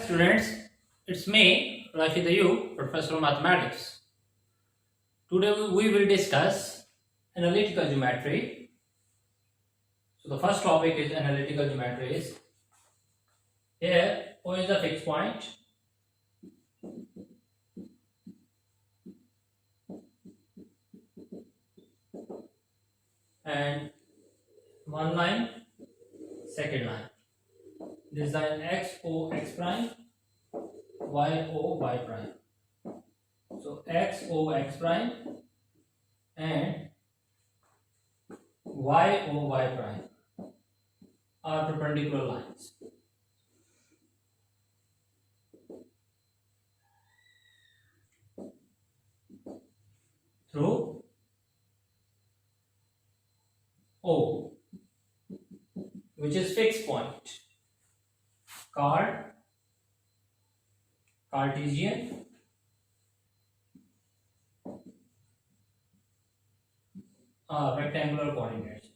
Students, it's me, Rashid Ayub, Professor of Mathematics. Today we will discuss analytical geometry. So the first topic is analytical geometry. Here, O is a fixed point. And one line, second line. This is an x o x prime, y o y prime. So x o x prime and y o y prime are perpendicular lines. Through O, which is fixed point. Cartesian, rectangular coordinates.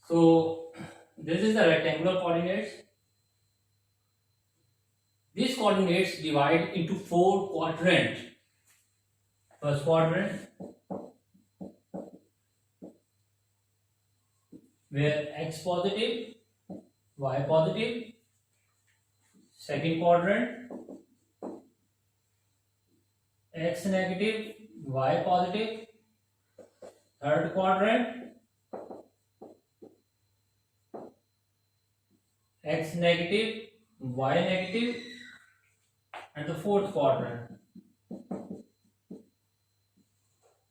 So this is the rectangular coordinates. These coordinates divide into four quadrants. First quadrant, where x positive, y positive. Second quadrant, x negative, y positive. Third quadrant, x negative, y negative. And the fourth quadrant,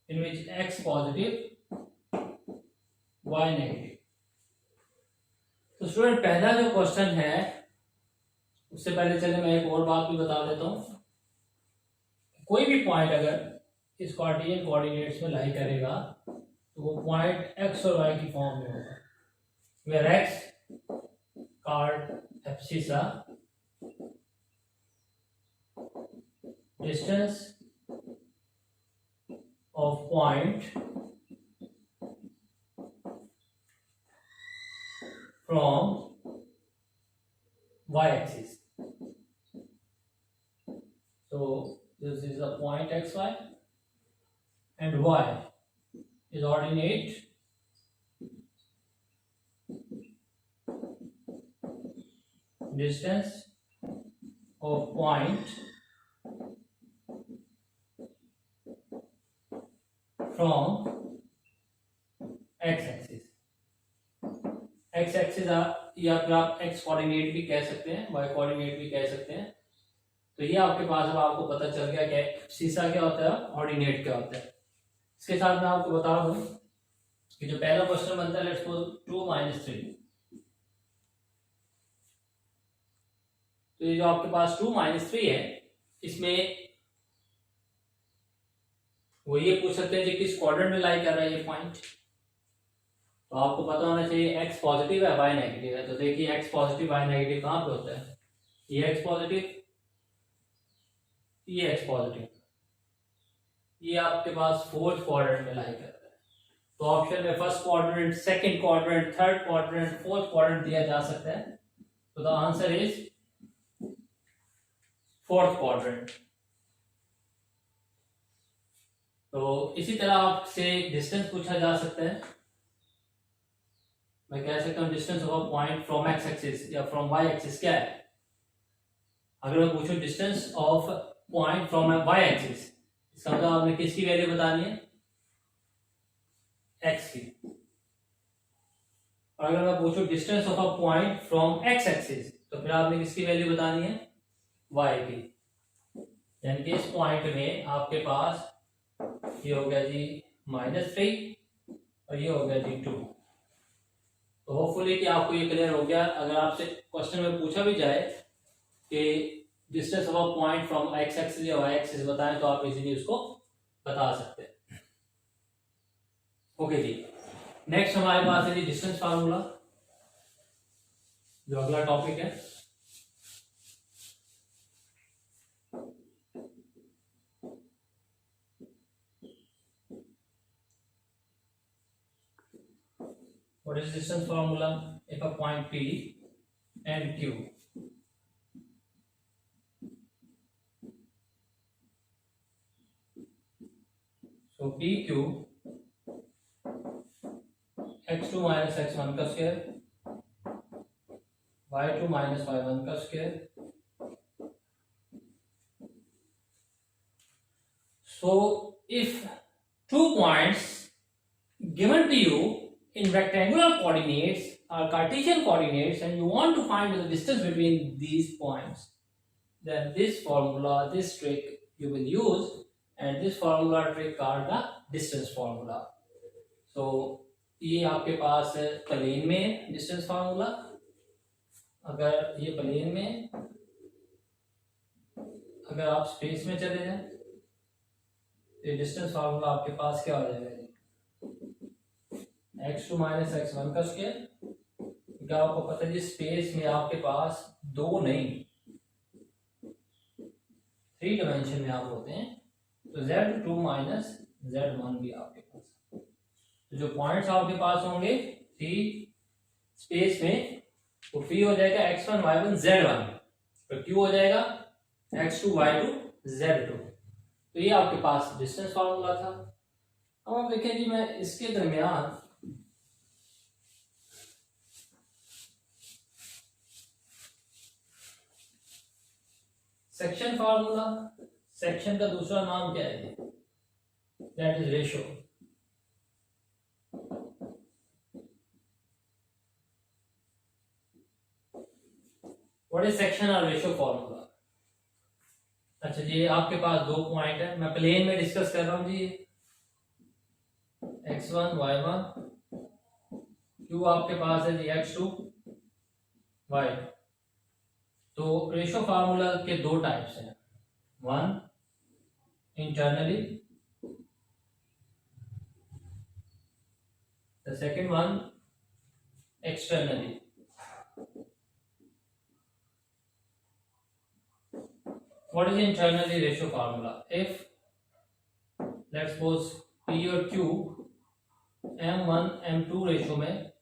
in which x positive, y negative. तो student पहला जो question है, उससे पहले चले मैं एक और बात भी बता देता हूं। कोई भी पॉइंट अगर इस कार्टेशियन कोऑर्डिनेट्स में लाई करेगा तो वो पॉइंट एक्स और वाई की फॉर्म में होगा, where X card abscissa, distance of point from y-axis. So this is a point xy and y is ordinate distance of point from x-axis. x-axis या फिर आप x कोऑर्डिनेट भी कह सकते हैं, y कोऑर्डिनेट भी कह सकते हैं। तो ये आपके पास अब आपको पता चल गया कि सीसा क्या होता है, ऑर्डिनेट क्या होता है। इसके साथ मैं आपको बता दूं कि जो पहला क्वेश्चन बनता है, लेट्स सपोज 2 - 3। तो ये जो आपके पास 2 - 3 है, इसमें वो ये पूछ सकते हैं कि किस क्वाड्रेंट में लाई कर रहा है ये पॉइंट। तो आपको पता होना चाहिए x पॉजिटिव है, y नेगेटिव है। तो देखिए x पॉजिटिव y नेगेटिव कहां पे होता है, ये x पॉजिटिव, ये x पॉजिटिव, ये आपके पास फोर्थ क्वाड्रेंट में लाई कर रहा है। तो ऑप्शन में first quadrant, second quadrant, third quadrant, fourth quadrant दिया जा सकता है। तो the answer is fourth quadrant. तो इसी तरह आपसे डिस्टेंस पूछा जा सकता है। मैं कह सकता हूं distance of point from X axis या फ्रॉम वाई एक्सिस क्या है। अगर मैं पूछूं distance of point from Y axis, इसका मतलब आपने किसकी वैल्यू बतानी है, एक्स की। और अगर मैं पूछूं distance of a point from X axis, तो फिर आपने किसकी वैल्यू बतानी है, वाई की। यानी कि इस पॉइंट में आपके पास ये हो गया जी -3 और ये हो गया जी 2। तो होपफुली कि आपको ये क्लियर हो गया। अगर आपसे क्वेश्चन में पूछा भी जाए कि distance of a point from X axis या वाई एक्सिस बताएं, तो आप इजीली उसको बता सकते हैं। ओके जी, नेक्स्ट हमारे पास है जी डिस्टेंस फार्मूला, जो अगला टॉपिक है। What is distance formula if a point P and Q? So PQ x2 minus x1 का स्क्वायर, y2 minus y1 का square. So if two points given to you in rectangular coordinates or Cartesian coordinates and you want to find the distance between these points, then this formula, this trick you will use, and this formula trick are the distance formula. So ये आपके पास plane में distance formula, अगर ये plane में, अगर आप space में चले जाएं तो ये डिस्टेंस फार्मूला आपके पास क्या हो जाएगा जी, x2 माइनस x1 का स्क्वायर. क्या आपको पता है जी स्पेस में आपके पास दो नहीं 3 डायमेंशन में आप होते हैं, तो z2 माइनस z1 भी आपके पास. तो जो पॉइंट्स आपके पास होंगे थ्री स्पेस में, वो p हो जाएगा x1 y1 z1, तो q हो जाएगा x2 y2 z2. तो ये आपके पास डिस्टेंस फार्मूला था. अब आप देखें जी मैं इसके दरमियान सेक्शन फार्मूला, सेक्शन का दूसरा नाम क्या है, that is ratio. What is section और रेशियो फार्मूला. अच्छा जी आपके पास दो पॉइंट है, मैं प्लेन में डिस्कस कर रहा हूं जी, x1 y1, q आपके पास है जी x2 y2. तो रेशियो फार्मूला के दो टाइप्स हैं, one internally, the second one externally. What is internally ratio formula? If let's suppose P और Q M1 M2 रेशियो में,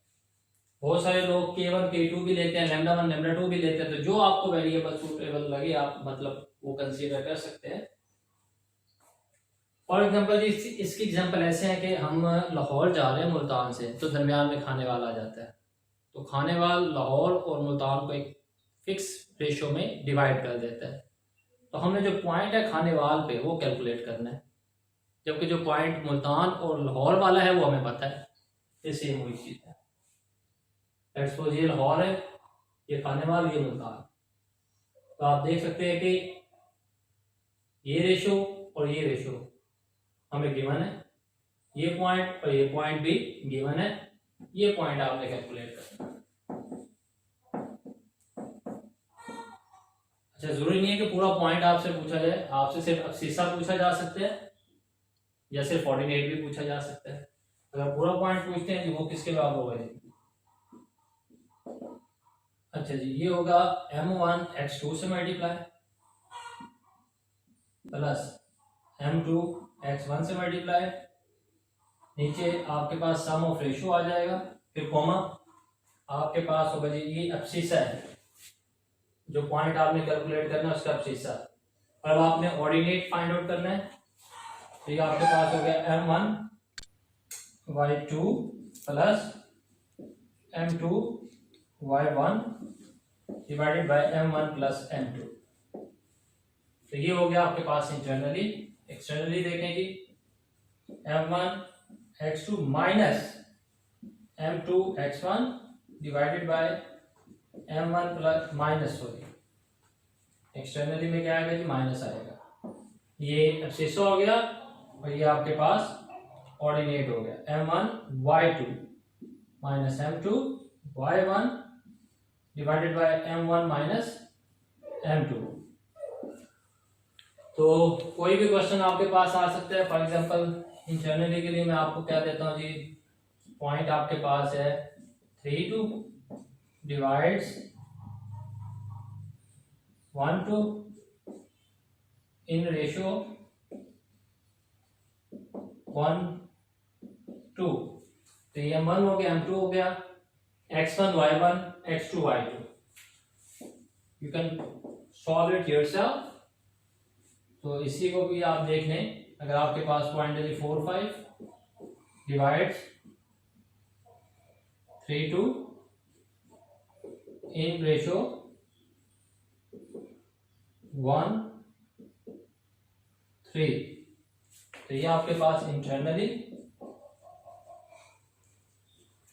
बहुत सारे लोग K1 K2 भी लेते हैं, लैम्डा 1 लैम्डा 2 भी लेते हैं, तो जो आपको वेरिएबल सूटेबल लगे आप मतलब वो कंसीडर कर सकते हैं. फॉर एग्जांपल इसकी एग्जांपल ऐसे है कि हम लाहौर जा रहे हैं मुल्तान से, तो दरमियान में खाने वाला आ जाता है, तो खाने वाला लाहौर और मुल्तान को एक फिक्स रेशियो में डिवाइड कर देता है. तो हमने जो पॉइंट है खाने वाल पे वो कैलकुलेट करना है, जबकि जो पॉइंट मुल्तान और लाहौर वाला है वो हमें पता है. ये सेम वही चीज है. लेट्स सपोज ये लाहौर है, ये खाने वाल, ये मुल्तान. तो आप देख सकते हैं कि ये रेशो और ये रेशो हमें गिवन है, ये पॉइंट और ये पॉइंट भी गिवन है. ये पॉइंट आपने कैलकुलेट करना है. अच्छा जरूरी नहीं है कि पूरा पॉइंट आपसे पूछा जाए, आपसे सिर्फ अब्सिसा पूछा जा सकता है या सिर्फ ऑर्डिनेट भी पूछा जा सकता है. अगर पूरा पॉइंट पूछते हैं वो किसके बराबर होगा जी. अच्छा जी ये होगा m1 x2 से मल्टीप्लाई प्लस m2 x1 से मल्टीप्लाई, नीचे आपके पास सम ऑफ रेशियो आ जाएगा, फिर कॉमा आपके पास होगा जी ये अब्सिसा है, जो पॉइंट आपने कैलकुलेट करना है उसका अब्सिसा. अब आपने ऑर्डिनेट फाइंड आउट करना है, तो ये आपके पास हो गया m1 y2 plus m2 y1 divided by m1 plus m2. तो ये हो गया आपके पास इंटरनली. एक्सटर्नली देखें जी m1 x2 minus m2 x1 divided by m1 plus minus, sorry externally में क्या आएगा जी माइनस आएगा. ये अब्सिसा हो गया और ये आपके पास ऑर्डिनेट हो गया m1 y2 minus m2 y1 divided by m1 minus m2. तो कोई भी क्वेश्चन आपके पास आ सकता है. फॉर एग्जांपल इंटरनली के लिए मैं आपको क्या देता हूँ जी, पॉइंट आपके पास है 3 2 डिवाइड्स 1 2 इन रेशियो 1 2. तो ये M1 हो गया, M2 हो गया, x1 y1 x2 y2। You can solve it yourself. तो इसी को भी आप देख लें, अगर आपके पास पॉइंट है 4 5 डिवाइड्स 3 2 इन रेशो 1 3, तो ये आपके पास इंटरनली,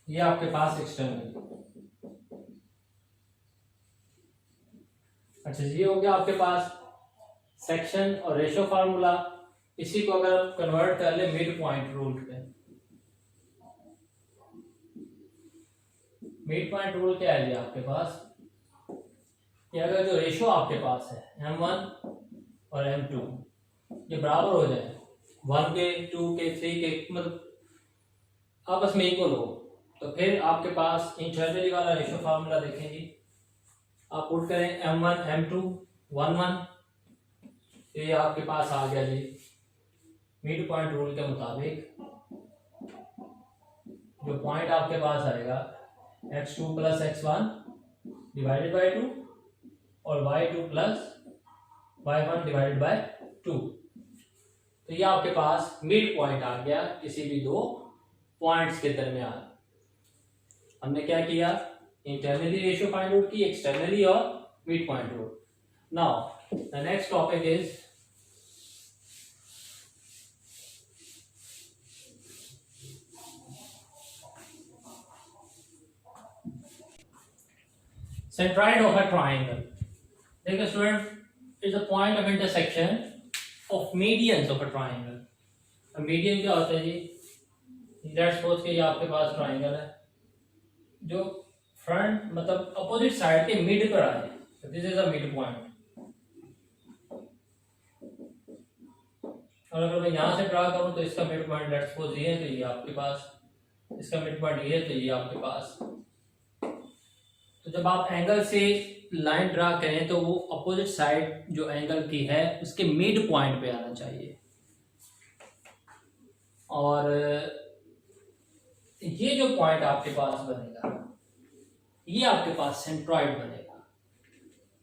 ये आपके पास एक्सटर्नली। अच्छा, ये हो गया आपके पास सेक्शन और रेशो फार्मूला। इसी को अगर आप कन्वर्ट कर ले मिड पॉइंट रूल पे, मिड पॉइंट रूल क्या है आपके पास कि अगर जो रेशो आपके पास है M1 और M2 ये बराबर हो जाए, 1 के 2 के 3 के मतलब आपस में इक्वल हो, तो फिर आपके पास इंटरनली वाला रेशो फार्मूला देखेंगे, आप पुट करें M1 M2 1 1, ये आपके पास आ गया जी मिड पॉइंट रूल के मुताबिक जो पॉइंट आपके पास आएगा x2 plus x1 divided by 2 और y2 plus y1 divided by 2। तो ये आपके पास मिड पॉइंट आ गया किसी भी दो पॉइंट्स के दरमियान। हमने क्या किया, इंटरनली रेशियो फाइंड आउट की, एक्सटर्नली और mid point rule. Now the next topic is centroid of a triangle। देखिए student, is a point of intersection of medians of a triangle. Median क्या होता है जी, लेट्स सपोज कि ये आपके पास triangle है जो फ्रंट मतलब अपोजिट साइड के मिड पर आए, तो this is a mid point. और अगर मैं यहां से ड्रा करूं तो इसका मिड पॉइंट लेट्स सपोज ये है, तो ये आपके पास, इसका मिड पॉइंट ये है, तो ये आपके पास। तो जब आप एंगल से लाइन ड्रा करें तो वो अपोजिट साइड जो एंगल की है उसके मिड पॉइंट पे आना चाहिए। और ये जो पॉइंट आपके पास बनेगा ये आपके पास सेंट्रॉइड बनेगा।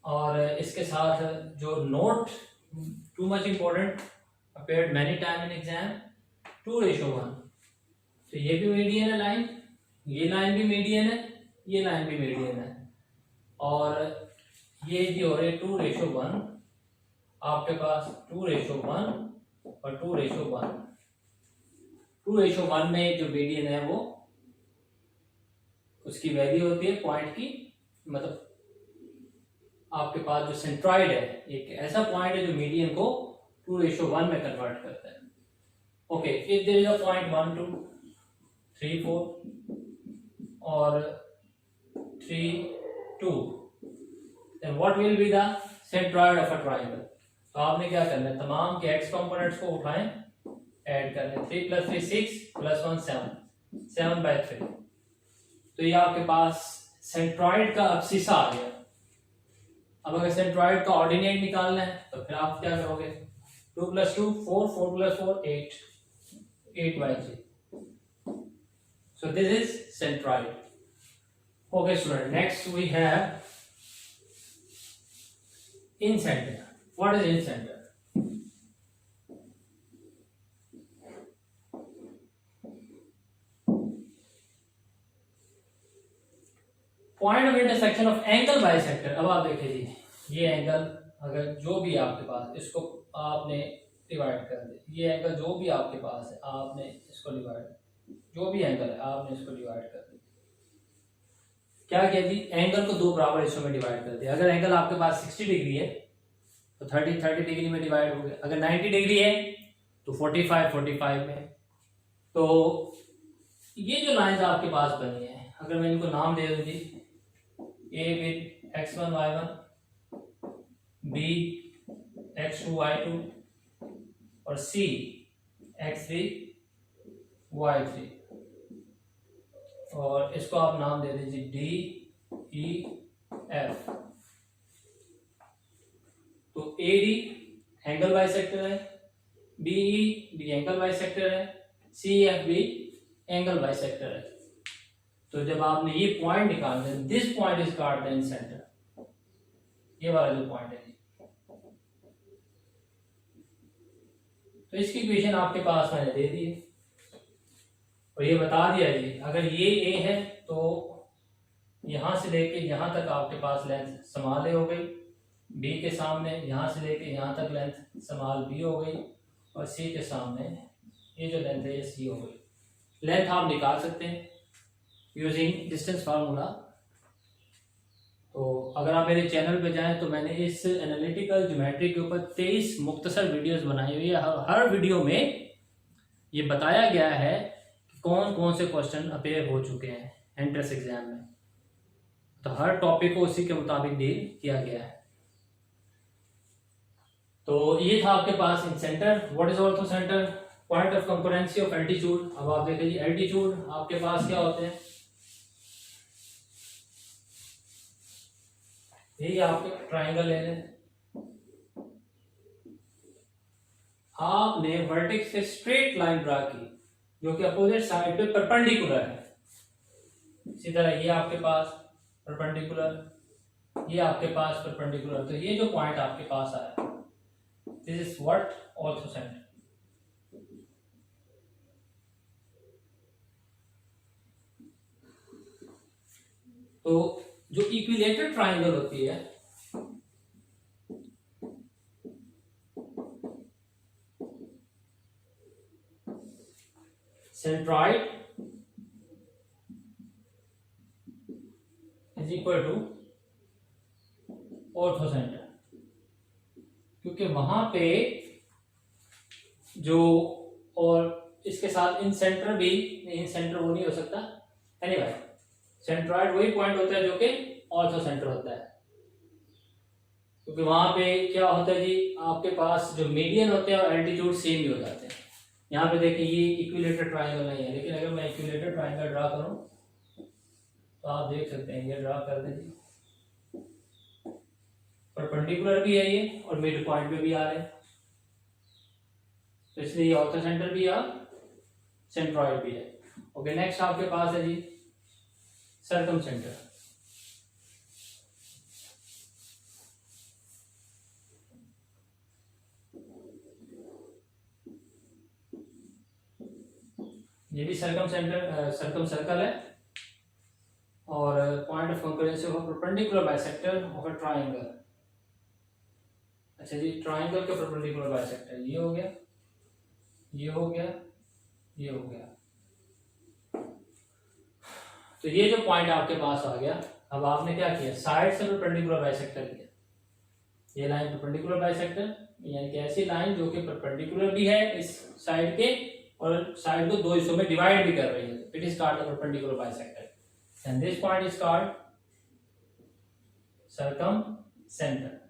और इसके साथ जो note too much important appeared many time in exam 2:1, तो ये भी मीडियन है लाइन, ये लाइन भी मीडियन है, ये लाइन भी मीडियन है। और ये जो हो रही है 2:1, आपके पास 2:1 और 2:1। 2:1 में जो मीडियन है वो उसकी वैल्यू होती है पॉइंट की, मतलब आपके पास जो सेंट्रॉइड है एक ऐसा पॉइंट है जो मीडियन को 2:1 में कन्वर्ट करता है। Okay, if there is a point 1 2 3 4 और 3 2, then what will be the centroid of a triangle। तो आपने क्या करना है, तमाम के x कंपोनेंट्स को उठाएं, ऐड कर लें। 3 + 3 6 + 1 7, 7/3। तो ये आपके पास सेंट्रॉइड का अब्सिसा आ गया। अब अगर सेंट्रॉइड का ऑर्डिनेट निकालना है तो फिर आप क्या करोगे, 2 + 2 4, 4 + 4 8, 8/3। So this is centroid। Okay student, next we have incenter। What is incenter? Point of intersection of angle bisector. अब आप देखिए जी, ये एंगल अगर जो भी आपके पास, इसको आपने डिवाइड कर दिया, ये एंगल जो भी आपके पास है आपने इसको डिवाइड, जो भी एंगल है आपने इसको डिवाइड कर दिया। क्या किया जी, एंगल को दो बराबर हिस्सों में डिवाइड कर दिया। अगर एंगल आपके पास 60 डिग्री है तो 30 डिग्री में डिवाइड हो गया, अगर 90 डिग्री है तो 45 में। तो ये जो लाइंस आपके पास बनी है, अगर मैं इनको नाम दे दूं जी, A with x1 y1, B x2 y2 और C x3 y3, और इसको आप नाम दे दीजिए D E F। तो AD एंगल बाइसेक्टर है, BE भी एंगल बाइसेक्टर है, CF भी एंगल बाइसेक्टर है। तो जब आपने ये पॉइंट निकालना है, this point is called in centre, ये वाला जो पॉइंट है, तो इसकी इक्वेशन आपके पास मैंने दे दी है और ये बता दिया जी, अगर ये ए है तो यहां से लेके यहां तक आपके पास लेंथ स्मॉल ए हो गई, बी के सामने यहां से लेके यहां तक लेंथ स्मॉल बी हो गई, और सी के सामने ये जो लेंथ है ये सी हो गई। लेंथ आप निकाल सकते हैं यूजिंग डिस्टेंस फार्मूला। तो अगर आप मेरे चैनल पे जाएं तो मैंने इस एनालिटिकल ज्योमेट्री के ऊपर 23 मुख्तसर वीडियोस बनाई हुई है। हर वीडियो में ये बताया गया है कि कौन कौन से क्वेश्चन अपेयर हो चुके हैं एंट्रेंस एग्जाम में, तो हर टॉपिक को उसी के मुताबिक डील किया गया है। तो ये था आपके पास incentre. What is orthocentre? Point of concurrency of altitude. अब आप देखिए एल्टीट्यूड आपके पास क्या होते हैं, यही आपके ट्राइंगल ले लें, आपने वर्टेक्स से स्ट्रेट लाइन ड्रा की जो कि अपोजिट साइड पे परपेंडिकुलर है। इसी तरह ये आपके पास परपेंडिकुलर, ये आपके पास परपेंडिकुलर, तो ये जो पॉइंट आपके पास आया, this is what orthocentre. तो जो इक्विलेटरल ट्राइंगल होती है, centroid is equal to orthocentre, क्योंकि वहां पे जो, और इसके साथ इन सेंटर भी, इन सेंटर वो नहीं हो सकता, एनीवे सेंट्रॉइड वही पॉइंट होता है जो कि ऑर्थो सेंटर होता है, क्योंकि वहां पे क्या होता है जी, आपके पास जो मीडियन होते हैं और एल्टीट्यूड सेम ही हो जाते हैं। यहाँ पे देखिए ये इक्विलेटरल ट्राइंगल नहीं है, लेकिन अगर मैं इक्विलेटरल ट्राइंगल ड्रा करूं तो आप देख सकते हैं, ये ड्रा कर दें, परपेंडिकुलर भी है ये और मिड पॉइंट पे भी आ रहे हैं, तो इसलिए ये ऑर्थो सेंटर भी है, सेंट्रॉइड भी है। ओके, नेक्स्ट आपके पास है जी सर्कम सेंटर। ये भी सर्कम सेंटर, सर्कम सर्कल है, और point of concurrency of perpendicular bisector of a triangle. अच्छा जी, ट्राइंगल के परपेंडिकुलर बाइसेक्टर ये हो गया, ये हो गया, ये हो गया। तो ये जो पॉइंट आपके पास आ गया, अब आपने क्या किया, साइड से परपेंडिकुलर बाइसेक्टर लिया। ये लाइन परपेंडिकुलर बाइसेक्टर, यानी कि ऐसी लाइन जो कि परपेंडिकुलर भी है इस साइड के और साइड को दो हिस्सों में डिवाइड भी कर रही है, it is called the perpendicular bisector and this point is called circumcentre.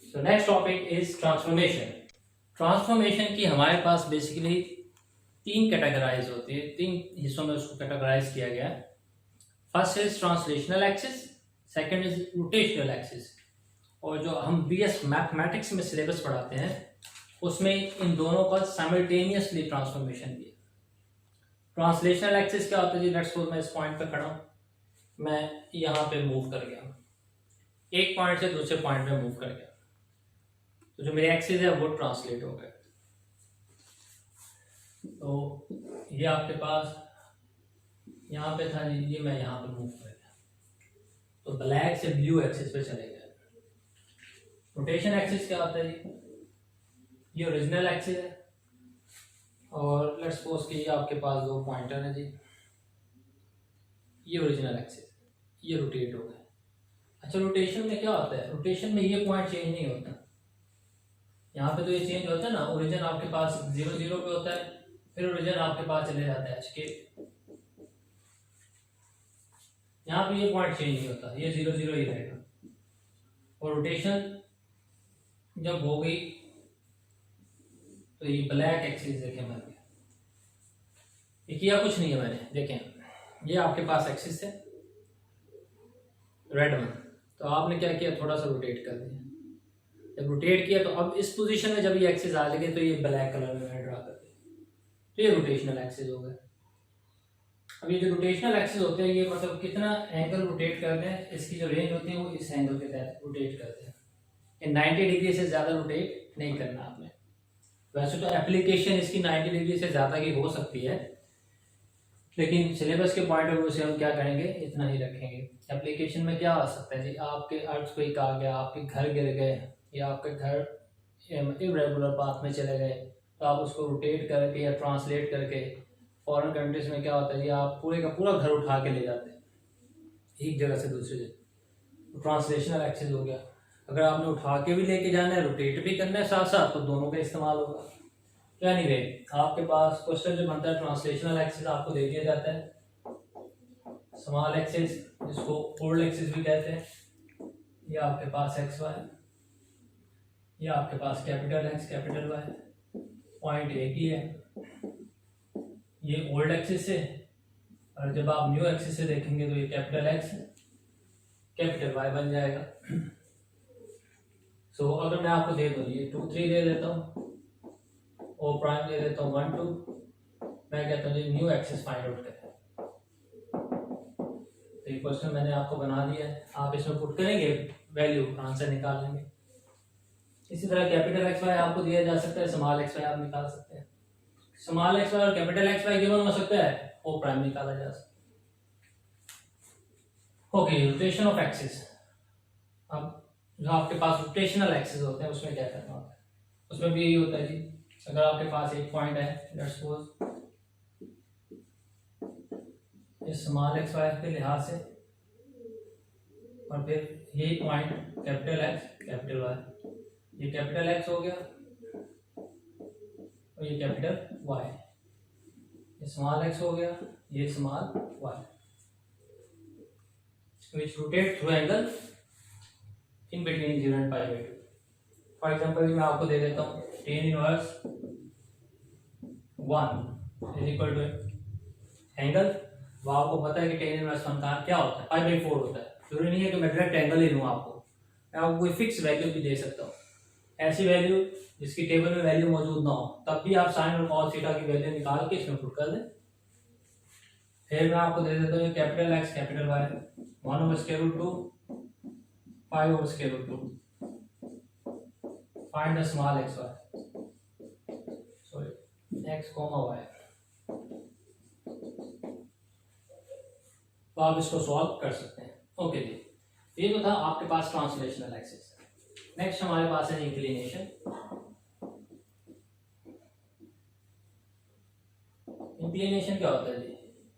So next topic is transformation. Transformation की हमारे पास बेसिकली तीन कैटेगराइज होती है, तीन हिस्सों में उसको कैटेगराइज किया गया है। First is translational axis, second is rotational axis, और जो हम बीएस मैथमेटिक्स में सिलेबस पढ़ाते हैं उसमें इन दोनों का साइमल्टेनियसली ट्रांसफॉर्मेशन भी है। ट्रांसलेशनल एक्सिस क्या होता है जी, लेट्स सपोज मैं इस पॉइंट पे खड़ा हूं, मैं यहाँ पे मूव कर गया, एक पॉइंट से दूसरे पॉइंट पे मूव कर गया, तो जो मेरे एक्सिस है वो ट्रांसलेट हो गए। तो ये आपके पास यहाँ पे था जी, ये मैं यहाँ पे मूव कर गया, तो ब्लैक से ब्लू एक्सिस पे चले गए। रोटेशन एक्सिस क्या होता है जी, ये ओरिजिनल एक्सिस है, और लेट्स सपोज कि ये आपके पास दो पॉइंटर है जी, ये ओरिजिनल एक्सिस, ये रोटेट हो गए। अच्छा, रोटेशन में क्या होता है, रोटेशन में ये पॉइंट चेंज नहीं होता, यहाँ पे तो ये चेंज होता है ना, ओरिजिन आपके पास 0 0 पे होता है, फिर ओरिजिन आपके पास चले जाता है HK, यहाँ पे ये पॉइंट चेंज नहीं होता, ये 0 0 ही रहेगा। और रोटेशन जब हो गई तो ये ब्लैक एक्सिस देखें बन गया, ये किया कुछ नहीं है मैंने, देखें ये आपके पास एक्सिस है रेड वन, तो आपने क्या किया, थोड़ा सा रोटेट कर दिया, जब रोटेट किया तो अब इस पोजीशन में जब ये एक्सिस आ लगे तो ये ब्लैक कलर में ड्रा कर दिया, तो ये रोटेशनल एक्सिस हो गया। अब ये जो रोटेशनल एक्सिस होते हैं ये मतलब कितना एंगल रोटेट करते हैं, इसकी जो रेंज होती है वो इस एंगल के तहत रोटेट करते हैं। 90 डिग्री से ज़्यादा रोटेट नहीं करना आपने। वैसे तो एप्लीकेशन इसकी 90 डिग्री से ज़्यादा की हो सकती है, लेकिन सिलेबस के पॉइंट ऑफ व्यू से हम क्या करेंगे, इतना ही रखेंगे। एप्लीकेशन में क्या आ सकता है जी, आपके अर्थक्वेक आ गया, आपके घर गिर गए, या आपके घर इरेगुलर पाथ में चले गए, तो आप उसको रोटेट करके या ट्रांसलेट करके, फॉरेन कंट्रीज में क्या होता है जी, आप पूरे का पूरा घर उठा के ले जाते हैं एक जगह से दूसरी जगह, ट्रांसलेशनल एक्सिस हो गया। अगर आपने उठा के भी लेके जाना है, रोटेट भी करना है साथ साथ, तो दोनों का इस्तेमाल होगा। तो एनीवे आपके पास क्वेश्चन जो बनता है ट्रांसलेशनल एक्सिस आपको दे दिया जाता है, स्मॉल एक्सिस जिसको ओल्ड एक्सिस भी कहते हैं, ये आपके पास एक्स वाई, ये आपके पास capital X capital Y, point एक ही है, ये ओल्ड एक्सिस है, और जब आप न्यू एक्सिस से देखेंगे तो ये कैपिटल एक्स कैपिटल वाई बन जाएगा। सो अगर मैं आपको दे दूँ ये 2 3 दे देता हूँ, ओ प्राइम दे देता हूँ 1 2, मैं कहता हूँ न्यू एक्सिस फाइंड आउट करें। तो ये क्वेश्चन मैंने आपको बना दिया है, आप इसमें पुट करेंगे वैल्यू, आंसर निकाल लेंगे। इसी तरह कैपिटल एक्स वाई आपको दिया जा सकता है, स्मॉल एक्स वाई आप निकाल सकते हैं। स्मॉल एक्स वाई और कैपिटल एक्स वाई गिवन हो सकता है, ओ प्राइम निकाला जा सकता है। Okay, rotation of axis. अब जो आपके पास रोटेशनल एक्सिस होते हैं उसमें क्या करना होता है, उसमें भी यही होता है जी, अगर आपके पास एक पॉइंट है, लेट्स सपोज इस स्मॉल एक्स वाई के लिहाज से, और फिर यही point capital X capital Y, ये कैपिटल एक्स हो गया और ये कैपिटल वाई, ये स्मॉल एक्स हो गया, ये small Y, which rotate through angle in between 0 and pi by 2. For example मैं आपको दे देता हूँ tan inverse 1 is equal to angle, वो आपको पता है कि tan इनवर्स 1 का क्या होता है, पाई बाई 4 होता है। जरूरी नहीं है कि मैं डायरेक्ट एंगल ही लूँ, मैं आपको कोई फिक्स वैल्यू भी दे सकता हूँ, ऐसी वैल्यू जिसकी टेबल में वैल्यू मौजूद ना हो, तब भी आप साइन और कॉस थीटा की वैल्यू निकाल के इसमें पुट कर दें। फिर मैं आपको दे देता हूँ capital X capital Y 1 over square root 2 5 over square root 2, find the small x y, sorry x comma y। तो आप इसको सॉल्व कर सकते हैं। ओके जी, ये तो था आपके पास ट्रांसलेशनल एक्सिस। नेक्स्ट हमारे पास है इंक्लिनेशन। इंक्लिनेशन क्या होता है जी,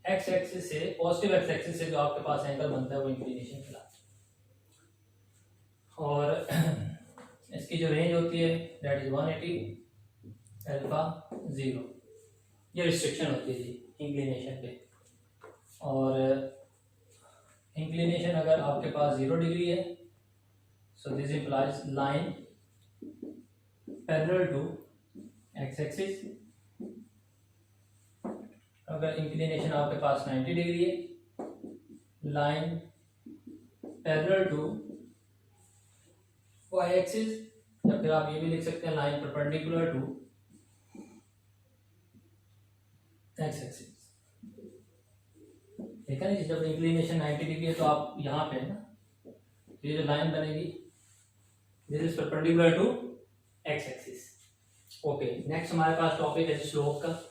एक्स एक्सिस से, पॉजिटिव एक्स एक्सिस से जो आपके पास एंगल बनता है वो इंक्लिनेशन कहलाता है, और इसकी जो रेंज होती है दैट इज 180 अल्फा 0, ये रिस्ट्रिक्शन होती है जी इंक्लिनेशन पे। और इंक्लिनेशन अगर आपके पास 0 डिग्री है, so this implies line parallel to X axis. अगर इंक्लिनेशन आपके पास 90 डिग्री है, line parallel to Y axis, या फिर आप ये भी लिख सकते हैं line perpendicular to X axis. ठीक है ना, जब इंक्लिनेशन 90 डिग्री है तो आप यहाँ पे है ना, तो ये जो लाइन बनेगी this is perpendicular to X axis. Okay, next हमारे पास टॉपिक है स्लोप का।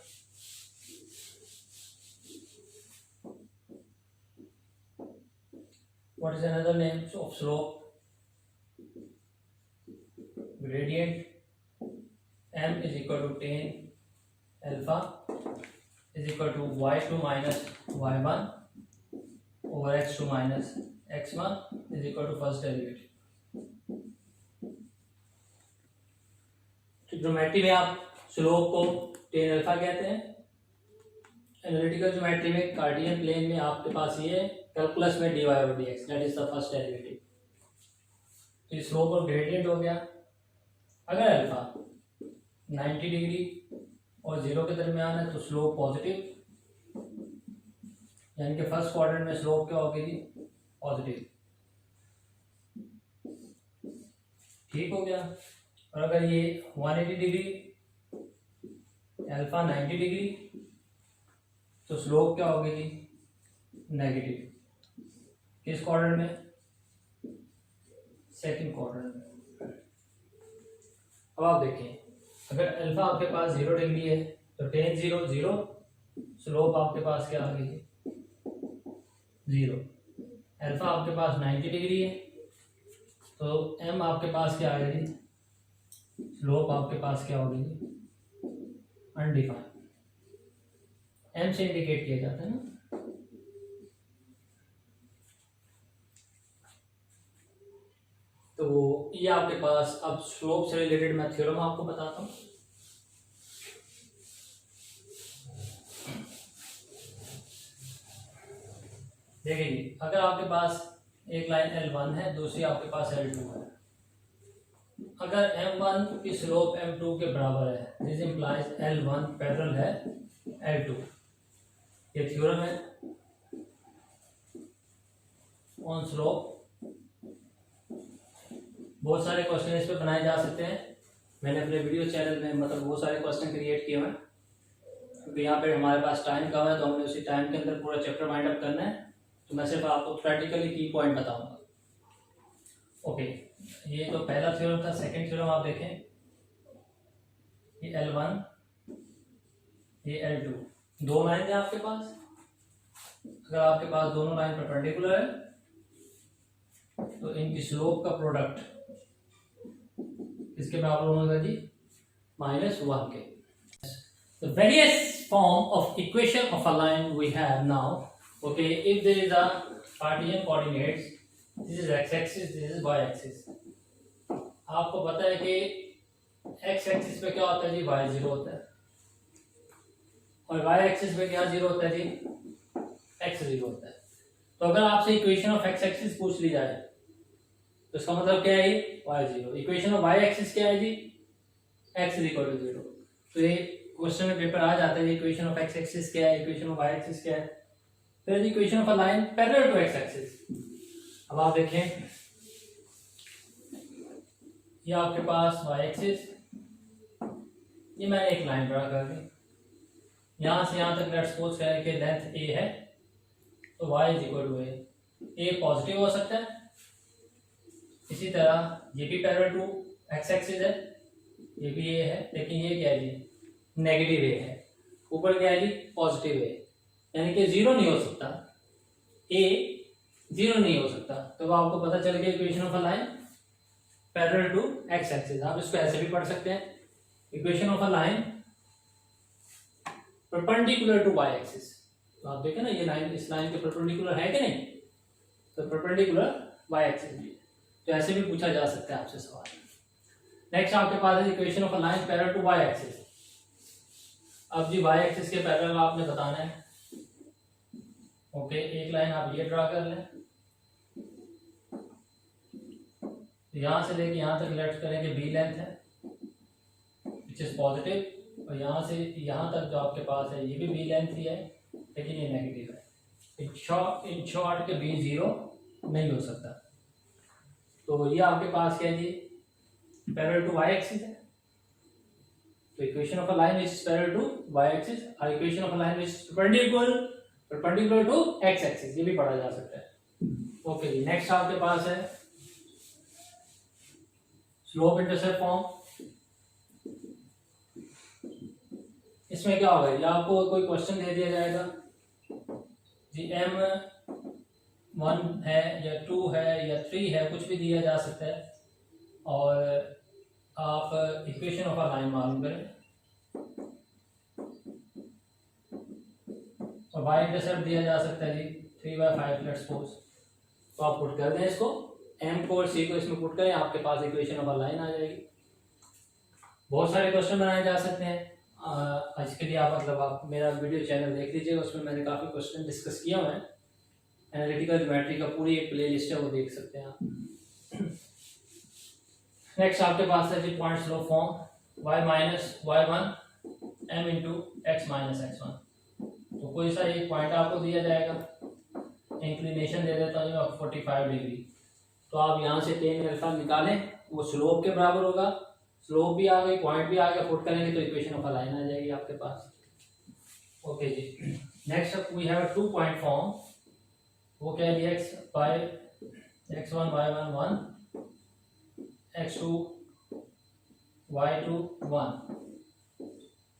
What is another name of slope? Gradient m is equal to tan alpha is equal to y2 minus y1 over x2 minus x1 is equal to first derivative. Trigonometry में आप slope को tan alpha कहते हैं, analytical geometry में कार्टियन plane में आपके पास ये है, कैलकुलस में dy over dx that is the first derivative. तो स्लोप और ग्रेडियंट हो गया। अगर अल्फा 90 डिग्री और 0 के दरमियान है तो स्लोप पॉजिटिव, यानी कि फर्स्ट क्वाड्रेंट में स्लोप क्या होगी जी, पॉजिटिव। ठीक हो गया। और अगर ये 180 डिग्री, अल्फा 90 डिग्री, तो स्लोप क्या होगी जी? नेगेटिव। किस क्वाड्रेंट में? सेकंड क्वाड्रेंट में। अब आप देखें, अगर अल्फा आपके पास 0 डिग्री है तो टेन 0 0, स्लोप आपके पास क्या आ गई? 0। अल्फा आपके पास 90 डिग्री है तो एम आपके पास क्या आएगी? स्लोप आपके पास क्या होगी? अनडिफाइंड। एम से इंडिकेट किया जाता है ना। तो ये आपके पास, अब स्लोप से रिलेटेड मैं थ्योरम आपको बताता हूँ। देखिए, अगर आपके पास एक लाइन L1 है, दूसरी आपके पास L2 है, अगर M1 की स्लोप M2 के बराबर है, दिस इंप्लाइज L1 पैरेलल है L2। ये थ्योरम है ऑन स्लोप। बहुत सारे क्वेश्चन इस पे बनाए जा सकते हैं। मैंने अपने वीडियो चैनल में मतलब बहुत सारे क्वेश्चन क्रिएट किए हुए हैं, क्योंकि यहाँ पे हमारे पास टाइम कम है तो हमने उसी टाइम के अंदर पूरा चैप्टर वाइंड अप करना है। तो मैं सिर्फ आपको प्रैक्टिकली की पॉइंट बताऊंगा। ओके, ये तो पहला थ्योरम था। सेकंड थ्योरम आप देखें, ये L1, ये L2, दो लाइन है आपके पास। अगर आपके पास दोनों लाइन परपेंडिकुलर है तो इनकी स्लोप का प्रोडक्ट इसके बराबर होगा जी -1 के। The various form of equation of a line we have now. Okay, if there is a Cartesian coordinates, this is x-axis, this is y-axis. आपको पता है कि x-axis पे क्या होता है जी? y0 होता है, और y-axis पे क्या 0 होता है जी? x0 होता है। तो अगर आपसे इक्वेशन ऑफ x-axis पूछ ली जाए तो इसका मतलब क्या है? y0। इक्वेशन ऑफ y-axis क्या है जी? x = 0। तो ये क्वेश्चन में पेपर आ जाता है, इक्वेशन ऑफ x एक्सिस क्या है, इक्वेशन ऑफ y एक्सिस क्या है। फिर equation of a line parallel to x axis. अब आप देखें, ये आपके पास y एक्सिस, ये मैंने एक लाइन ड्रा कर दी, यहां से यहां तक लेट्स सपोज करें कि लेंथ a है, तो y = a पॉजिटिव हो सकता है। इसी तरह ये भी पैरेलल टू x एक्सिस है, ये भी a है, लेकिन ये क्या है जी? नेगेटिव ए है। ऊपर क्या है जी? पॉजिटिव ए, यानी कि 0 नहीं हो सकता, ए 0 नहीं हो सकता। तो आपको पता चल गया equation of a line parallel to X axis. आप इसको ऐसे भी पढ़ सकते हैं, equation of a line perpendicular to Y axis. तो आप देखें ना, ये लाइन इस लाइन के परपेंडिकुलर है कि नहीं? तो परपेंडिकुलर वाई एक्सिस भी, तो ऐसे भी पूछा जा सकता है आपसे सवाल। नेक्स्ट आपके पास है equation of a line parallel to Y axis. अब जी वाई एक्सिस के पैरेलल आपने बताना है। ओके, एक लाइन आप ये ड्रा कर लें, यहां से लेके यहां तक लेट करेंगे बी लेंथ है विच इज पॉजिटिव, और यहां से यहां तक जो आपके पास है ये भी बी लेंथ ही है, लेकिन ये नेगेटिव है। इन शॉर्ट के बी 0 नहीं हो सकता। तो ये आपके पास क्या है जी? पैरेलल टू वाई एक्सिस है। तो equation of a line which is parallel to y axis और equation of a line which is perpendicular to x axis, ये भी पढ़ा जा सकता है। ओके जी, नेक्स्ट आपके पास है स्लोप इंटरसेप्ट फॉर्म। इसमें क्या होगा? या आपको कोई क्वेश्चन दे दिया जाएगा जी, m1 है या 2 है या 3 है, कुछ भी दिया जा सकता है, और आप इक्वेशन ऑफ अ लाइन मालूम करें और वाई इंटरसेप्ट दिया जा सकता है जी 3/5 लेट्स सपोज। तो आप पुट कर दें इसको, m को और c को इसमें पुट करें, आपके पास इक्वेशन ऑफ अ लाइन आ जाएगी। बहुत सारे क्वेश्चन बनाए जा सकते हैं। आज के लिए आप मतलब आप मेरा वीडियो चैनल देख लीजिए, उसमें मैंने काफ़ी क्वेश्चन डिस्कस किया हुआ है। एनालिटिकल ज्योमेट्री का पूरी एक प्ले लिस्ट है, वो देख सकते हैं आप। नेक्स्ट आपके पास है जी point slope form y - y1 m × x - x1। तो कोई सा एक पॉइंट आपको दिया जाएगा, इंक्लिनेशन दे देता हूँ 45 डिग्री, तो आप यहाँ से टेन अल्फा निकालें, वो स्लोप के बराबर होगा। स्लोप भी आ गई, पॉइंट भी आ गया, पुट करेंगे तो इक्वेशन ऑफ अ लाइन आ जाएगी आपके पास। ओके जी, next up we have a 2 point form. वो क्या है, x1 y1 1, x2 y2 1।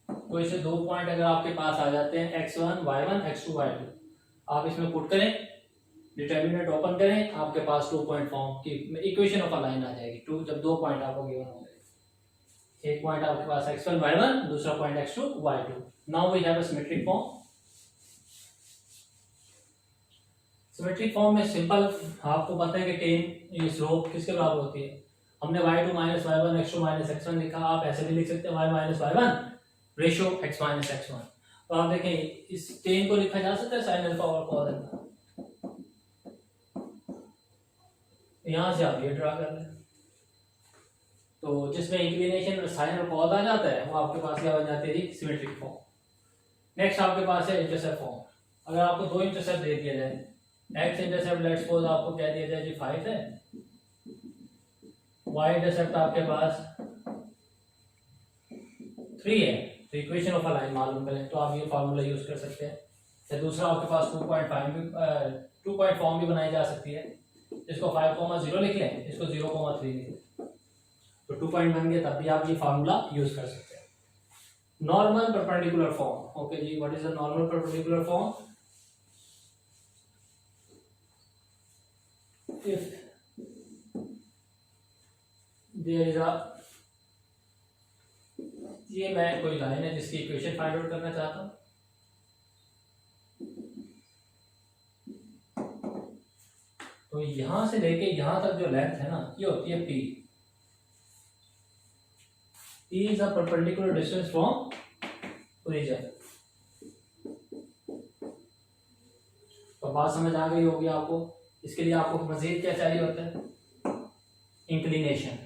तो इसे 2 पॉइंट अगर आपके पास आ जाते हैं x1 y1 x2 y2, आप इसमें पुट करें, डिटर्मिनेंट ओपन करें, आपके पास 2 पॉइंट फॉर्म की इक्वेशन ऑफ अ लाइन आ जाएगी। जब 2 पॉइंट आपको गिवन होंगे, एक पॉइंट आपके पास x1 y1, दूसरा पॉइंट x2 y2। Now we have a symmetric form. Symmetric form में सिंपल, आपको पता है कि टेन स्लोप किसके बराबर होती है। हमने y2 minus y1 x2 minus x1 लिखा, आप ऐसे भी लिख सकते हैं y minus y1 ratio x minus x1। तो आप देखें इस टेन को लिखा जा सकता है साइन अल्फा और कॉस अल्फा। यहां से आप ये ड्रा कर लें, तो जिसमें इंक्लिनेशन और साइन और कॉस आ जाता है वो आपके पास क्या बन जाती है, सिमेट्रिक फॉर्म। नेक्स्ट आपके पास है इंटरसेप्ट फॉर्म। अगर आपको 2 इंटरसेप्ट दे दिया जाए, x इंटरसेप्ट लेट्स सपोज आपको क्या दिया जाए जी 5 है, y इंटरसेप्ट आपके पास 3 है, तो इक्वेशन ऑफ अ लाइन मालूम करें तो आप ये फार्मूला यूज कर सकते हैं। या दूसरा आपके पास 2 पॉइंट फॉर्म भी बनाई जा सकती है, इसको 5,0 लिख लें, इसको 0,3 लिख लें, तो 2 पॉइंट बन गए, तब भी आप ये फार्मूला यूज कर सकते हैं। Normal perpendicular form. ओके जी, what is the normal perpendicular form? If there is a, ये मैं कोई लाइन है जिसकी इक्वेशन फाइंड आउट करना चाहता हूं, तो यहां से लेके यहां तक जो लेंथ है ना, ये होती है p। p is a perpendicular distance from origin. तो बात समझ आ गई होगी आपको। इसके लिए आपको मजीद क्या चाहिए होता है, इंक्लिनेशन।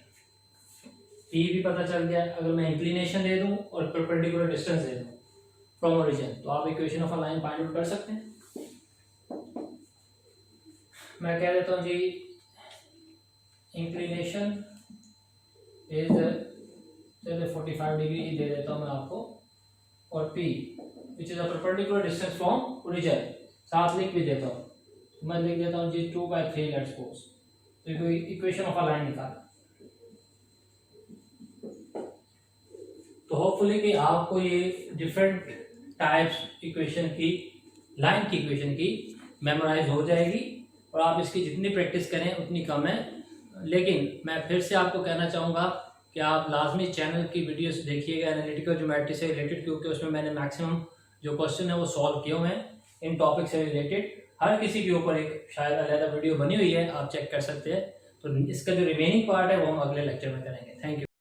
पी भी पता चल गया, अगर मैं इंक्लिनेशन दे दूं और परपेंडिकुलर डिस्टेंस दे दूं फ्रॉम ओरिजिन, तो आप equation of a line find out कर सकते हैं। मैं कह देता हूं जी इंक्लिनेशन इज, चलिए 45 डिग्री दे देता हूं मैं आपको, और P which is a perpendicular distance from origin, साथ लिख भी देता हूं, मैं लिख देता हूं जी 2/3 लेट्स सपोज। तो इक्वेशन ऑफ अ लाइन निकाला। तो होपफुली कि आपको ये डिफरेंट टाइप्स इक्वेशन की, लाइन की इक्वेशन की मेमोराइज हो जाएगी, और आप इसकी जितनी प्रैक्टिस करें उतनी कम है। लेकिन मैं फिर से आपको कहना चाहूँगा कि आप लाजमी चैनल की वीडियोस देखिएगा एनालिटिकल ज्योमेट्री से रिलेटेड, क्योंकि उसमें मैंने मैक्सिमम जो क्वेश्चन है वो सॉल्व किए हुए हैं इन टॉपिक से रिलेटेड। हर किसी के ऊपर एक शायद अलग वीडियो बनी हुई है, आप चेक कर सकते हैं। तो इसका जो रिमेनिंग पार्ट है वो हम अगले लेक्चर में करेंगे। Thank you.